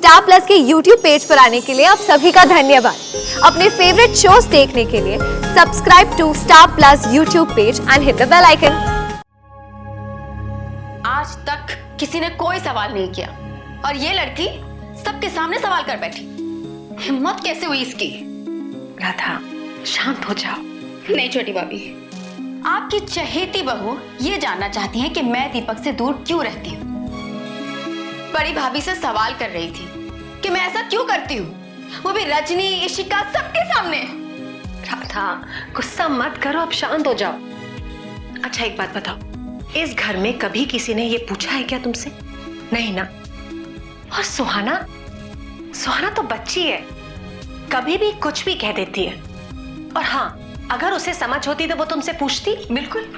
Star plus के YouTube page पर आने के लिए आप सभी का धन्यवाद। अपने फेवरेट शोज देखने के लिए subscribe to Star Plus YouTube page and hit the bell icon. आज तक किसी ने कोई सवाल नहीं किया और ये लड़की सबके सामने सवाल कर बैठी। हिम्मत कैसे हुई इसकी? राधा, शांत हो जाओ। नहीं छोटी भाभी, आपकी चहेती बहू ये जानना चाहती है कि मैं दीपक से दूर क्यों रहती हूँ। बड़ी भाभी से सवाल कर रही थी कि मैं ऐसा क्यों करती हूँ, वो भी रजनी, इशिका सबके सामने। राधा, गुस्सा मत करो, अब शांत हो जाओ। अच्छा एक बात बताओ, इस घर में कभी किसी ने ये पूछा है क्या तुमसे? नहीं ना। और सुहाना, सुहाना तो बच्ची है, कभी भी कुछ भी कह देती है। और हाँ, अगर उसे समझ होती तो वो तुमसे पूछती? बिल्कुल।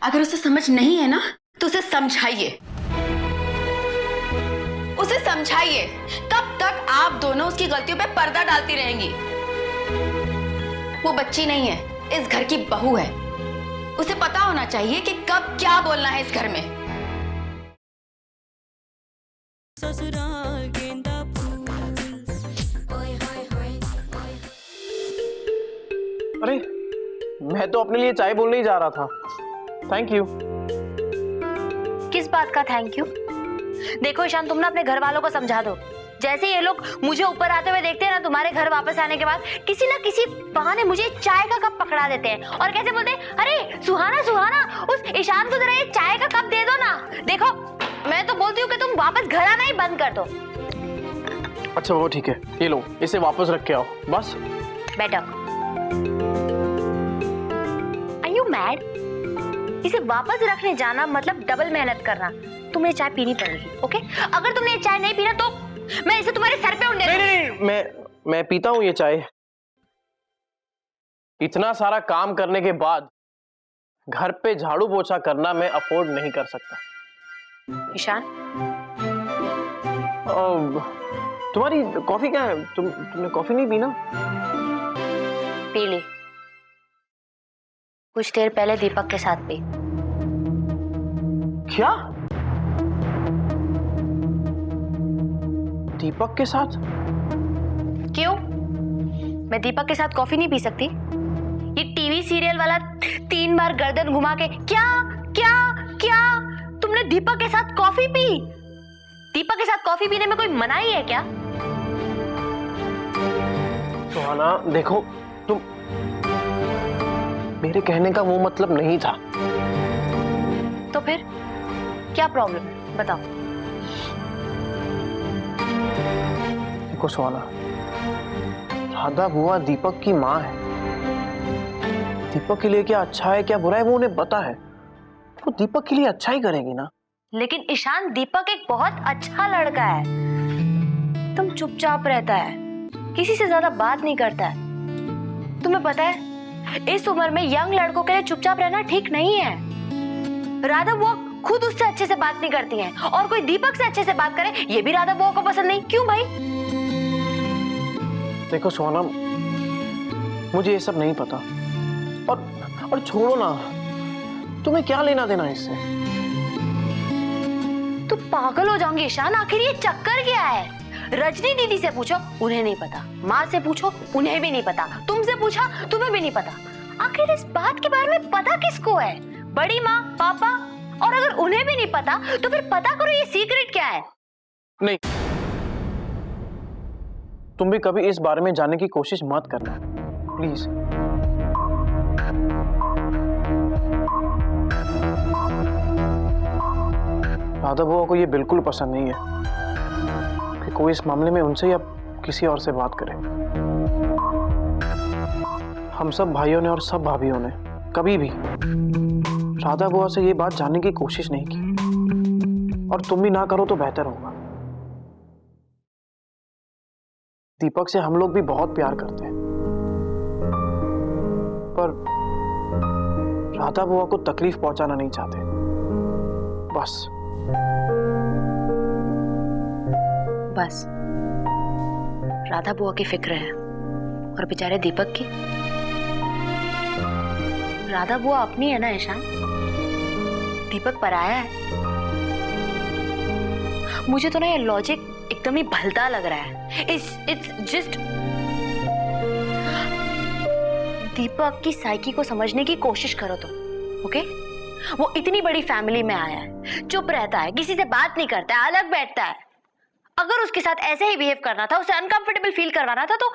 अगर उसे समझ नहीं है ना तो उसे समझाइए, उसे समझाइए। कब तक आप दोनों उसकी गलतियों पे पर्दा डालती रहेंगी? वो बच्ची नहीं है, इस घर की बहू है। उसे पता होना चाहिए कि कब क्या बोलना है इस घर में। अरे, मैं तो अपने लिए चाय बोलने ही जा रहा था। Thank you. किस बात का थैंक यू? देखो ईशान, तुम ना अपने घर वालों को समझा दो। जैसे ये लोग मुझे ऊपर आते हुए देखते हैं ना, तुम्हारे घर वापस आने के बाद किसी ना किसी बहाने मुझे चाय का कप पकड़ा देते हैं और कैसे बोलते हैं, अरे सुहाना सुहाना, उस ईशान को जरा ये चाय का कप दे दो ना। देखो, मैं तो बोलती हूँ कि तुम वापस घर आना ही बंद कर दो। अच्छा वो ठीक है, ये लो, इसे वापस रख के आओ बस। बैठो। Are you mad? इसे वापस रखने जाना मतलब डबल मेहनत करना। तुम्हें चाय पीनी पड़ेगी, ओके? अगर तुमने ये चाय नहीं पीना तो मैं इसे तुम्हारे सर पे उड़ने दूंगी। नहीं, मैं पीता हूँ ये चाय। इतना सारा काम करने के बाद घर पे झाड़ू पोछा करना मैं अफोर्ड नहीं कर सकता। ईशान, तुम्हारी कॉफी क्या है? तुमने कॉफी नहीं पी ना? पी ली कुछ देर पहले दीपक के साथ पी। क्या? दीपक के साथ? क्यों? मैं दीपक के साथ कॉफी नहीं पी सकती? ये टीवी सीरियल वाला 3 बार गर्दन घुमा के क्या क्या क्या तुमने दीपक के साथ कॉफी पी? दीपक के साथ कॉफी पीने में कोई मनाही है क्या? सुहाना देखो, तुम, मेरे कहने का वो मतलब नहीं था। तो फिर क्या प्रॉब्लम है, बताओ। देखो सुहाना, राधा बुआ दीपक की माँ है। दीपक के लिए क्या अच्छा है क्या बुरा है वो उन्हें पता है। वो दीपक के लिए अच्छा ही करेगी ना। लेकिन ईशान, दीपक एक बहुत अच्छा लड़का है। तुम चुपचाप रहता है, किसी से ज्यादा बात नहीं करता है। तुम्हें पता है, इस उम्र में यंग लड़कों के लिए चुपचाप रहना ठीक नहीं है। राधा बुआ खुद उससे अच्छे से बात नहीं करती हैं और कोई दीपक से अच्छे से बात करे ये भी राधा बुआ को पसंद नहीं। क्यों भाई? देखो सोना, मुझे ये सब नहीं पता। और छोड़ो ना, तुम्हें क्या लेना देना इससे? तू पागल हो जाऊंगी ईशान, आखिर ये चक्कर क्या है? रजनी दीदी से पूछो, उन्हें नहीं पता। माँ से पूछो, उन्हें भी नहीं पता। तुमसे पूछा, तुम्हें भी नहीं पता। आखिर इस बात के बारे में पता किसको है? बड़ी माँ, पापा? और अगर उन्हें भी नहीं पता तो फिर पता करो ये सीक्रेट क्या है। नहीं, तुम भी कभी इस बारे में जानने की कोशिश मत करना प्लीज। राधा बुआ को ये बिल्कुल पसंद नहीं है कि कोई इस मामले में उनसे या किसी और से बात करे। हम सब भाइयों ने और सब भाभीयों ने कभी भी राधा बुआ से ये बात जानने की कोशिश नहीं की, और तुम भी ना करो तो बेहतर होगा। दीपक से हम लोग भी बहुत प्यार करते हैं, पर राधा बुआ को तकलीफ पहुंचाना नहीं चाहते। बस बस राधा बुआ की फिक्र है और बेचारे दीपक की। राधा बुआ अपनी है ना ईशान, दीपक पराया है। मुझे तो ना ये लॉजिक एकदम ही भलता लग रहा है। इट्स जस्ट दीपक की साइकी को समझने की कोशिश करो तुम, ओके? वो इतनी बड़ी फैमिली में आया है, चुप रहता है, किसी से बात नहीं करता है, अलग बैठता है। अगर उसके साथ ऐसे ही बिहेव करना था, उसे अनकंफर्टेबल फील करवाना था, तो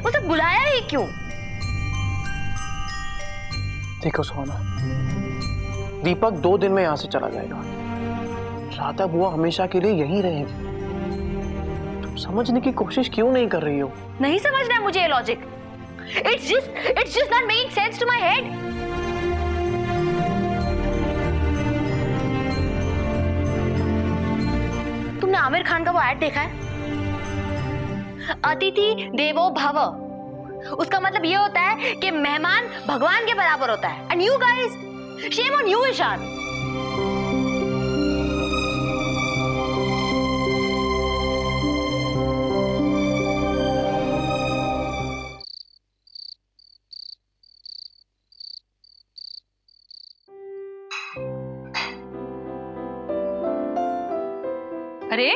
उसे बुलाया ही क्यों? देखो सोना, दीपक 2 दिन में यहाँ से चला जाएगा। राधा बुआ हमेशा के लिए यहीं रहेगी। तुम समझने की कोशिश क्यों नहीं कर रही हो? नहीं समझना है मुझे ये logic. It's just not making sense to my head. तुमने आमिर खान का वो ऐड देखा है? अतिथि देवो भव। उसका मतलब ये होता है कि मेहमान भगवान के बराबर होता है। And you guys, shame on you, Ishan. अरे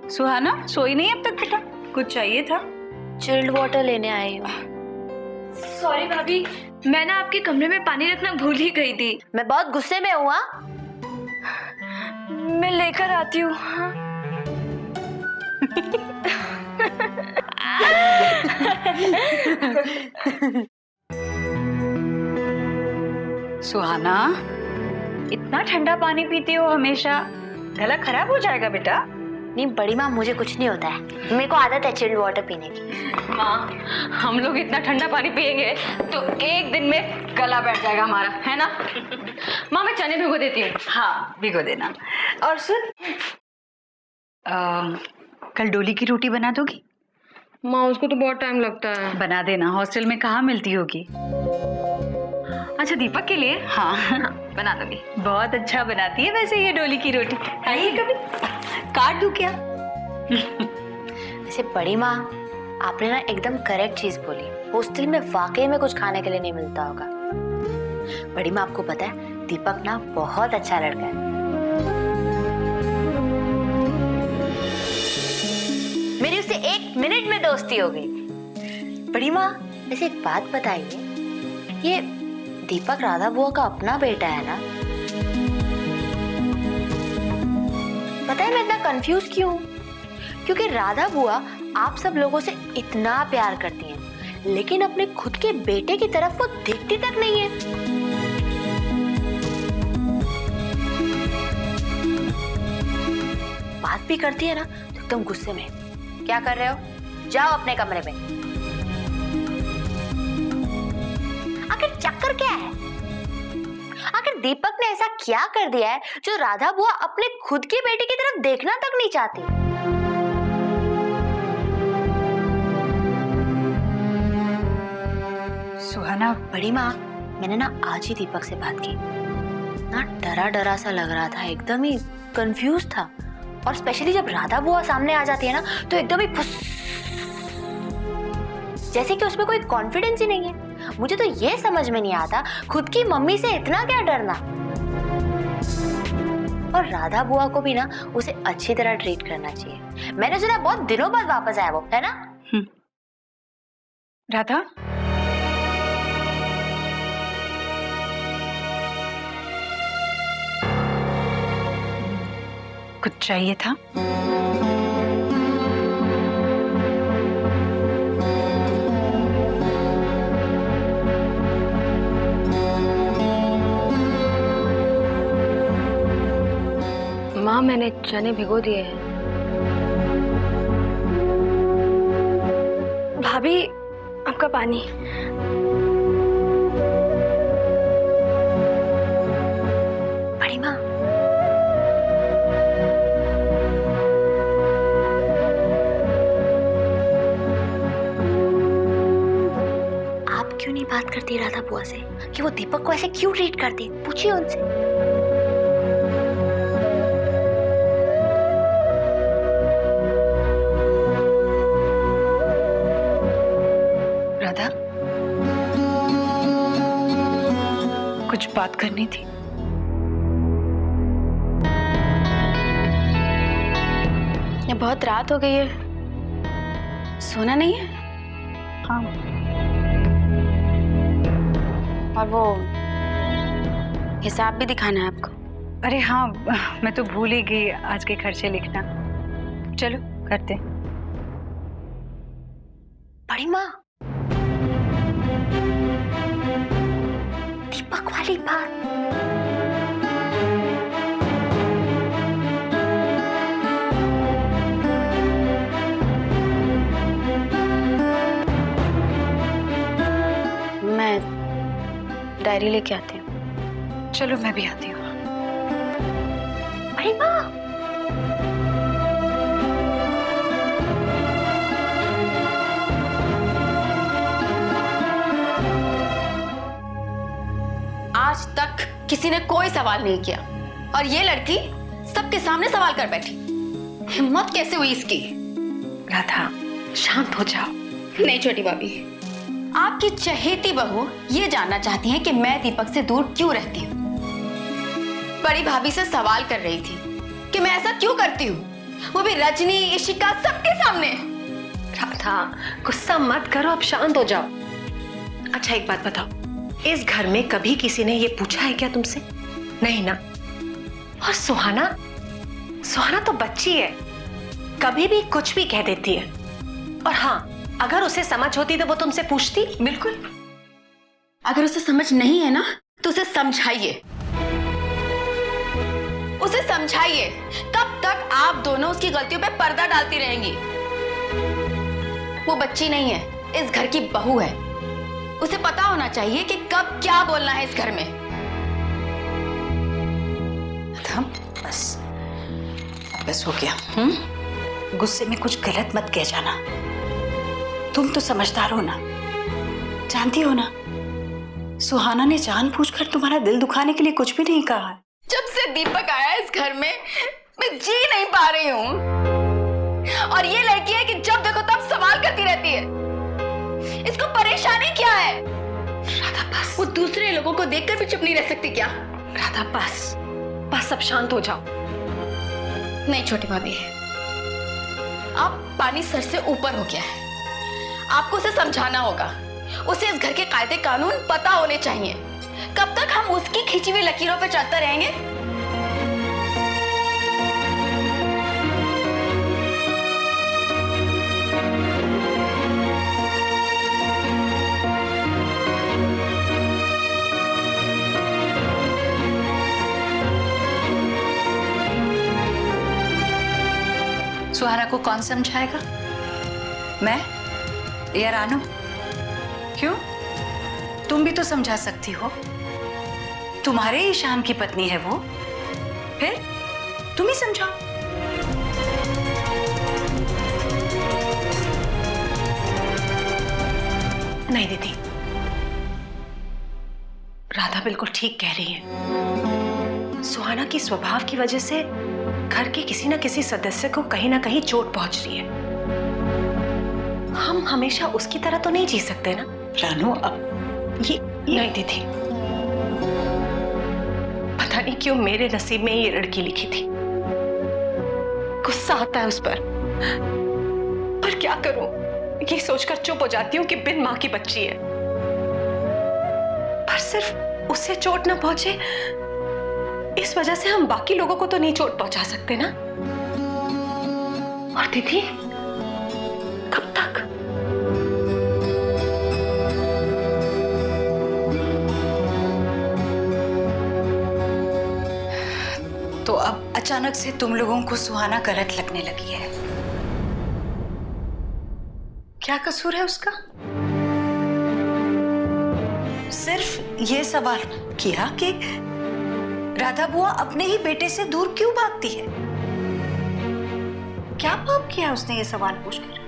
सुहाना, सोई नहीं अब तक बेटा? कुछ चाहिए था? चिल्ड वाटर लेने आई हूँ। सॉरी भाभी, मैं ना आपके कमरे में पानी रखना भूल ही गई थी। मैं बहुत गुस्से में हूँ। मैं लेकर आती हूँ। सुहाना, इतना ठंडा पानी पीती हो हमेशा, गला खराब हो जाएगा बेटा। नहीं बड़ी माँ, मुझे कुछ नहीं होता है, मेरे को आदत है चिल्ड वाटर पीने की। माँ, हम लोग इतना ठंडा पानी पिएंगे तो एक दिन में गला बैठ जाएगा हमारा, है ना? माँ, मैं चने भिगो देती हूँ। हाँ, भिगो देना। और सुन, कल डोली की रोटी बना दोगी? माँ, उसको तो बहुत टाइम लगता है। बना देना, हॉस्टल में कहाँ मिलती होगी। अच्छा, दीपक के लिए? हाँ, बना दूंगी। बहुत अच्छा बनाती है वैसे ये डोली की रोटी। आइए कभी, काट दूं क्या? वैसे बड़ी माँ, आपने ना एकदम करेक्ट चीज बोली। हॉस्टल में वाकई में कुछ खाने के लिए नहीं मिलता होगा। बड़ी माँ, आपको पता है दीपक ना बहुत अच्छा लड़का है। मेरी उससे 1 मिनट में दोस्ती हो गई। बड़ी माँ, वैसे एक बात बताइए, ये दीपक राधा बुआ का अपना बेटा है ना? पता है मैं इतना कंफ्यूज क्यों हूं? क्योंकि राधा बुआ आप सब लोगों से इतना प्यार करती हैं, लेकिन अपने खुद के बेटे की तरफ वो देखती तक नहीं है। बात भी करती है ना तो एकदम गुस्से में, क्या कर रहे हो, जाओ अपने कमरे में। आखिर चक्कर क्या है? आखिर दीपक ने ऐसा क्या कर दिया है जो राधा बुआ अपने खुद की बेटी की तरफ देखना तक नहीं चाहती? सुहाना, बड़ी माँ, मैंने ना आज ही दीपक से बात की ना, डरा डरा सा लग रहा था, एकदम ही कंफ्यूज था। और स्पेशली जब राधा बुआ सामने आ जाती है ना तो एकदम ही फुस, जैसे कि उसमें कोई कॉन्फिडेंस ही नहीं है। मुझे तो ये समझ में नहीं आता, खुद की मम्मी से इतना क्या डरना। और राधा बुआ को भी ना उसे अच्छी तरह ट्रीट करना चाहिए। मैंने सुना बहुत दिनों बाद वापस आया वो, है ना? राधा, कुछ चाहिए था? माँ, मैंने चने भिगो दिए हैं। भाभी, आपका पानी। बड़ी माँ, आप क्यों नहीं बात करती राधा बुआ से कि वो दीपक को ऐसे क्यों ट्रीट करती? पूछिए उनसे। राधा, कुछ बात करनी थी। ये बहुत रात हो गई है, सोना नहीं है? हाँ। और वो हिसाब भी दिखाना है आपको। अरे हाँ, मैं तो भूल ही गई आज के खर्चे लिखना। चलो करते हैं। बड़ी माँ, दीपक वाली बात। मैं डायरी लेके आती हूँ। चलो मैं भी आती हूँ। बड़ी माँ, आज तक किसी ने कोई सवाल नहीं किया और ये लड़की सबके सामने सवाल कर बैठी। हिम्मत कैसे हुई इसकी? राधा, शांत हो जाओ। नहीं छोटी भाभी, आपकी चहेती बहू ये जानना चाहती है कि मैं दीपक से दूर क्यों रहती हूँ। बड़ी भाभी से सवाल कर रही थी कि मैं ऐसा क्यों करती हूँ, वो भी रजनी, इशिका सबके सामने। राधा, गुस्सा मत करो, अब शांत हो जाओ। अच्छा एक बात बताओ, इस घर में कभी किसी ने ये पूछा है क्या तुमसे? नहीं ना? और सुहाना, सुहाना तो बच्ची है, कभी भी कुछ भी कह देती है। और हाँ, अगर उसे समझ होती तो वो तुमसे पूछती? बिल्कुल। अगर उसे समझ नहीं है ना तो उसे समझाइए, उसे समझाइए। कब तक आप दोनों उसकी गलतियों पे पर्दा डालती रहेंगी? वो बच्ची नहीं है, इस घर की बहू है। उसे पता होना चाहिए कि कब क्या बोलना है इस घर में। बस बस हो गया। गुस्से में कुछ गलत मत कह जाना। तुम तो समझदार हो ना, जानती हो ना, सुहाना ने जानबूझकर तुम्हारा दिल दुखाने के लिए कुछ भी नहीं कहा है। जब से दीपक आया इस घर में मैं जी नहीं पा रही हूँ। और ये लड़की है कि जब देखो तब सवाल करती रहती है। इसको परेशानी क्या है? राधा बस। वो दूसरे लोगों को देखकर भी चुप नहीं रह सकती क्या? राधा बस बस, अब शांत हो जाओ। नहीं छोटी भाभी, अब पानी सर से ऊपर हो गया है। आपको उसे समझाना होगा। उसे इस घर के कायदे कानून पता होने चाहिए। कब तक हम उसकी खींची हुई लकीरों पे चलते रहेंगे? सुहाना को कौन समझाएगा? मैं या रानू? क्यों, तुम भी तो समझा सकती हो। तुम्हारे ईशान की पत्नी है वो, फिर तुम ही समझाओ। नहीं दीदी, राधा बिल्कुल ठीक कह रही है। सुहाना की स्वभाव की वजह से घर के किसी ना किसी सदस्य को कहीं ना कहीं चोट पहुंच रही है। हम हमेशा उसकी तरह तो नहीं जी सकते ना। रानू, अब ये नहीं दीदी, पता नहीं क्यों मेरे नसीब में ये लड़की लिखी थी। गुस्सा आता है उस पर क्या करूं, ये सोचकर चुप हो जाती हूँ कि बिन मां की बच्ची है। पर सिर्फ उससे चोट ना पहुंचे इस वजह से हम बाकी लोगों को तो नहीं चोट पहुंचा सकते ना। और दीदी, कब तक? तो अब अचानक से तुम लोगों को सुहाना गलत लगने लगी है। क्या कसूर है उसका? सिर्फ ये सवाल किया कि राधा बुआ अपने ही बेटे से दूर क्यों भागती है। क्या पाप किया उसने ये सवाल पूछकर?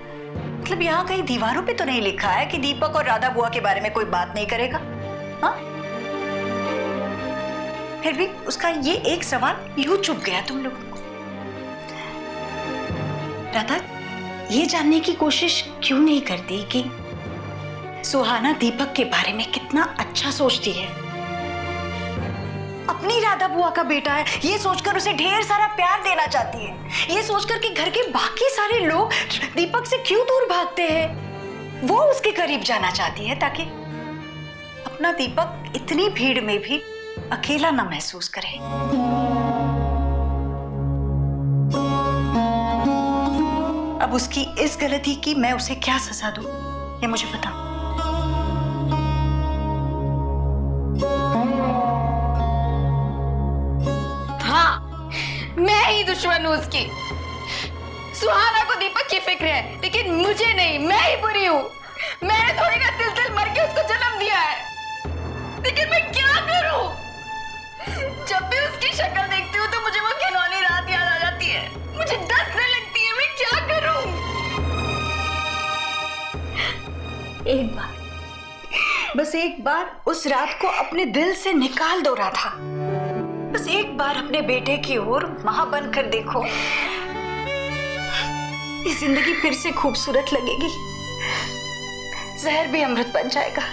मतलब यहाँ कहीं दीवारों पे तो नहीं लिखा है कि दीपक और राधा बुआ के बारे में कोई बात नहीं करेगा? हाँ, फिर भी उसका ये एक सवाल यूं चुप गया तुम लोगों को। राधा ये जानने की कोशिश क्यों नहीं करती कि सुहाना दीपक के बारे में कितना अच्छा सोचती है, अपने किन्नी राधा बुआ का बेटा है, ये सोचकर उसे ढेर सारा प्यार देना चाहती है। ये सोचकर कि घर के बाकी सारे लोग दीपक से क्यों दूर भागते हैं। वो उसके करीब जाना चाहती है ताकि अपना दीपक इतनी भीड़ में भी अकेला ना महसूस करे। अब उसकी इस गलती की मैं उसे क्या सजा दूं, ये मुझे बता। हाँ, मैं ही दुश्मन हूँ उसकी। सुहाना को दीपक की फिक्र है, लेकिन मुझे नहीं, मैं ही बुरी हूँ। मैंने थोड़ी ना तिल मर के उसको जन्म दिया है, लेकिन मैं क्या करूँ? जब भी उसकी शक्ल देखती हूँ तो मुझे वो घिनौनी रात याद आ जाती है, मुझे डसने लगती है। मैं क्या करूँ? एक बार, बस एक बार उस रात को अपने दिल से निकाल दो राधा। बस एक बार अपने बेटे की ओर मां बनकर देखो, ये जिंदगी फिर से खूबसूरत लगेगी, जहर भी अमृत बन जाएगा।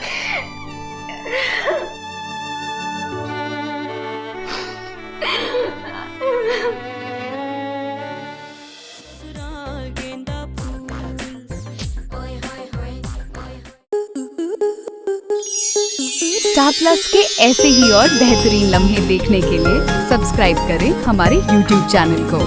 स्टार प्लस के ऐसे ही और बेहतरीन लम्हे देखने के लिए सब्सक्राइब करें हमारे YouTube चैनल को।